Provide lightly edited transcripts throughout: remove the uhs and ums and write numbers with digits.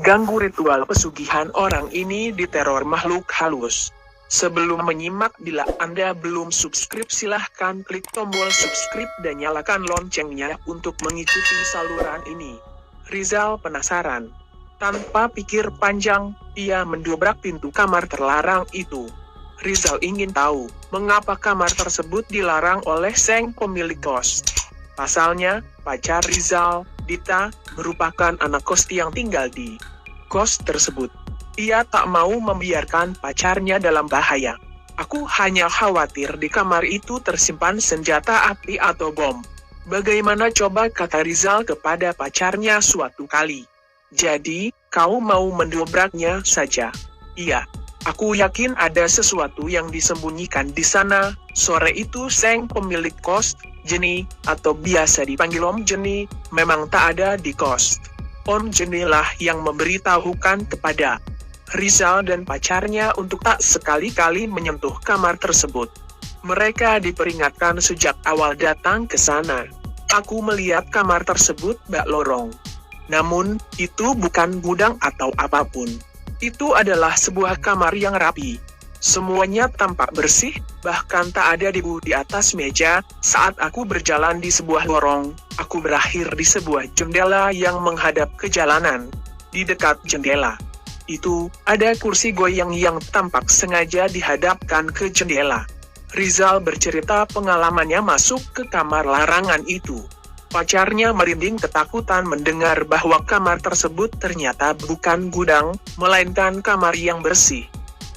mengganggu ritual pesugihan orang ini diteror makhluk halus. Sebelum menyimak, bila Anda belum subscribe silahkan klik tombol subscribe dan nyalakan loncengnya untuk mengikuti saluran ini. Rizal penasaran. Tanpa pikir panjang, ia mendobrak pintu kamar terlarang itu. Rizal ingin tahu, mengapa kamar tersebut dilarang oleh sang pemilik kos. Pasalnya, pacar Rizal, Dita, merupakan anak kos yang tinggal di kos tersebut. Ia tak mau membiarkan pacarnya dalam bahaya. Aku hanya khawatir di kamar itu tersimpan senjata api atau bom. Bagaimana coba, kata Rizal kepada pacarnya suatu kali. Jadi, kau mau mendobraknya saja? Iya. Aku yakin ada sesuatu yang disembunyikan di sana. Sore itu sang pemilik kos, Jenny, atau biasa dipanggil Om Jenny, memang tak ada di kos. Om Jenny lah yang memberitahukan kepada Rizal dan pacarnya untuk tak sekali-kali menyentuh kamar tersebut. Mereka diperingatkan sejak awal datang ke sana. Aku melihat kamar tersebut bak lorong. Namun, itu bukan gudang atau apapun. Itu adalah sebuah kamar yang rapi. Semuanya tampak bersih, bahkan tak ada debu di atas meja. Saat aku berjalan di sebuah lorong, aku berakhir di sebuah jendela yang menghadap ke jalanan. Di dekat jendela itu, ada kursi goyang yang tampak sengaja dihadapkan ke jendela. Rizal bercerita pengalamannya masuk ke kamar larangan itu. Pacarnya merinding ketakutan mendengar bahwa kamar tersebut ternyata bukan gudang, melainkan kamar yang bersih.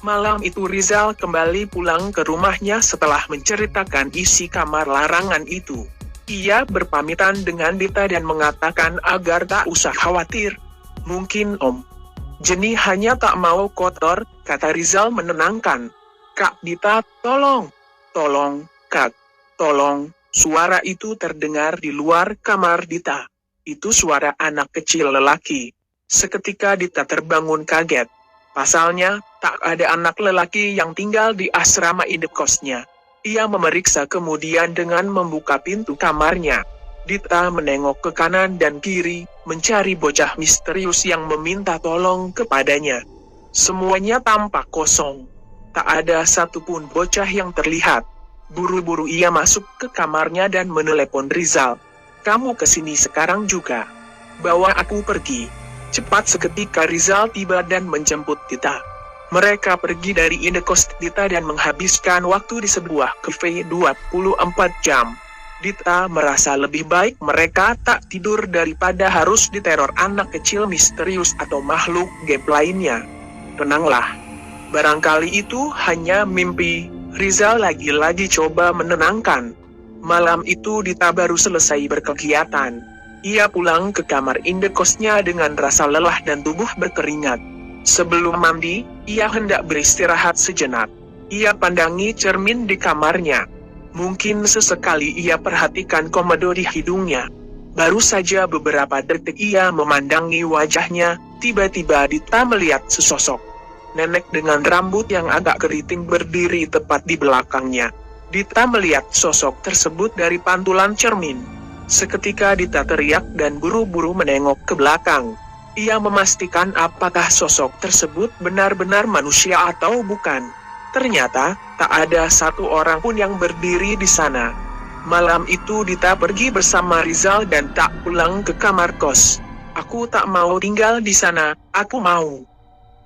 Malam itu Rizal kembali pulang ke rumahnya setelah menceritakan isi kamar larangan itu. Ia berpamitan dengan Dita dan mengatakan agar tak usah khawatir. Mungkin Om Jenny hanya tak mau kotor, kata Rizal menenangkan. Kak Dita, tolong, Kak, tolong. Suara itu terdengar di luar kamar Dita. Itu suara anak kecil lelaki. Seketika Dita terbangun kaget. Pasalnya, tak ada anak lelaki yang tinggal di asrama indekosnya. Ia memeriksa kemudian dengan membuka pintu kamarnya. Dita menengok ke kanan dan kiri, mencari bocah misterius yang meminta tolong kepadanya. Semuanya tampak kosong. Tak ada satupun bocah yang terlihat. Buru-buru ia masuk ke kamarnya dan menelepon Rizal. Kamu kesini sekarang juga? Bawa aku pergi. Cepat. Seketika Rizal tiba dan menjemput Dita. Mereka pergi dari indekos Dita dan menghabiskan waktu di sebuah cafe 24 jam. Dita merasa lebih baik mereka tak tidur daripada harus diteror anak kecil misterius atau makhluk gaib lainnya. Tenanglah. Barangkali itu hanya mimpi. Rizal lagi-lagi coba menenangkan. Malam itu Dita baru selesai berkegiatan. Ia pulang ke kamar indekosnya dengan rasa lelah dan tubuh berkeringat. Sebelum mandi, ia hendak beristirahat sejenak. Ia pandangi cermin di kamarnya. Mungkin sesekali ia perhatikan komodo di hidungnya. Baru saja beberapa detik ia memandangi wajahnya, tiba-tiba Dita melihat sesosok nenek dengan rambut yang agak keriting berdiri tepat di belakangnya. Dita melihat sosok tersebut dari pantulan cermin. Seketika Dita teriak dan buru-buru menengok ke belakang. Ia memastikan apakah sosok tersebut benar-benar manusia atau bukan. Ternyata, tak ada satu orang pun yang berdiri di sana. Malam itu Dita pergi bersama Rizal dan tak pulang ke kamar kos. Aku tak mau tinggal di sana, aku mau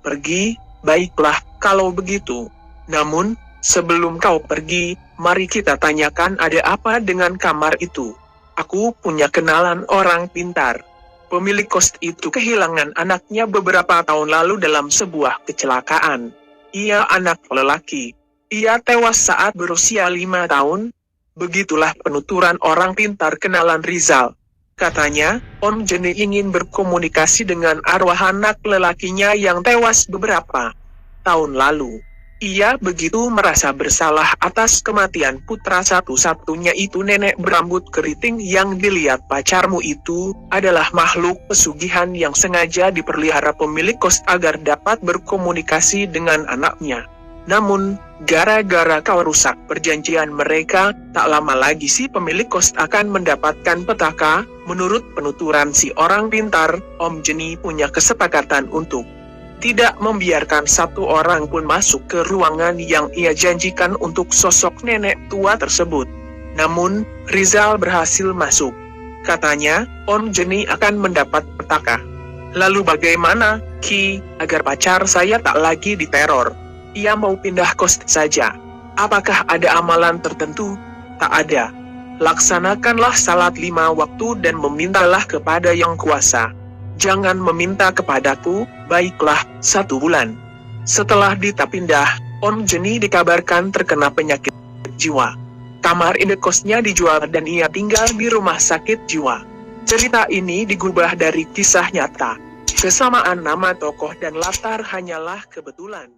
pergi. Baiklah, kalau begitu. Namun, sebelum kau pergi, mari kita tanyakan ada apa dengan kamar itu. Aku punya kenalan orang pintar. Pemilik kos itu kehilangan anaknya beberapa tahun lalu dalam sebuah kecelakaan. Ia anak lelaki. Ia tewas saat berusia 5 tahun. Begitulah penuturan orang pintar kenalan Rizal. Katanya, Om Jenny ingin berkomunikasi dengan arwah anak lelakinya yang tewas beberapa tahun lalu. Ia begitu merasa bersalah atas kematian putra satu-satunya itu. Nenek berambut keriting yang dilihat pacarmu itu adalah makhluk pesugihan yang sengaja dipelihara pemilik kos agar dapat berkomunikasi dengan anaknya. Namun, Gara-gara kau rusak perjanjian mereka, tak lama lagi si pemilik kos akan mendapatkan petaka. Menurut penuturan si orang pintar, Om Jeni punya kesepakatan untuk tidak membiarkan satu orang pun masuk ke ruangan yang ia janjikan untuk sosok nenek tua tersebut. Namun, Rizal berhasil masuk. Katanya, Om Jeni akan mendapat petaka. Lalu bagaimana, Ki, agar pacar saya tak lagi diteror? Ia mau pindah kos saja. Apakah ada amalan tertentu? Tak ada. Laksanakanlah salat 5 waktu dan memintalah kepada Yang Kuasa. Jangan meminta kepadaku, baiklah, 1 bulan. Setelah Dita pindah, Om Jeni dikabarkan terkena penyakit jiwa. Kamar indekosnya dijual dan ia tinggal di rumah sakit jiwa. Cerita ini digubah dari kisah nyata. Kesamaan nama tokoh dan latar hanyalah kebetulan.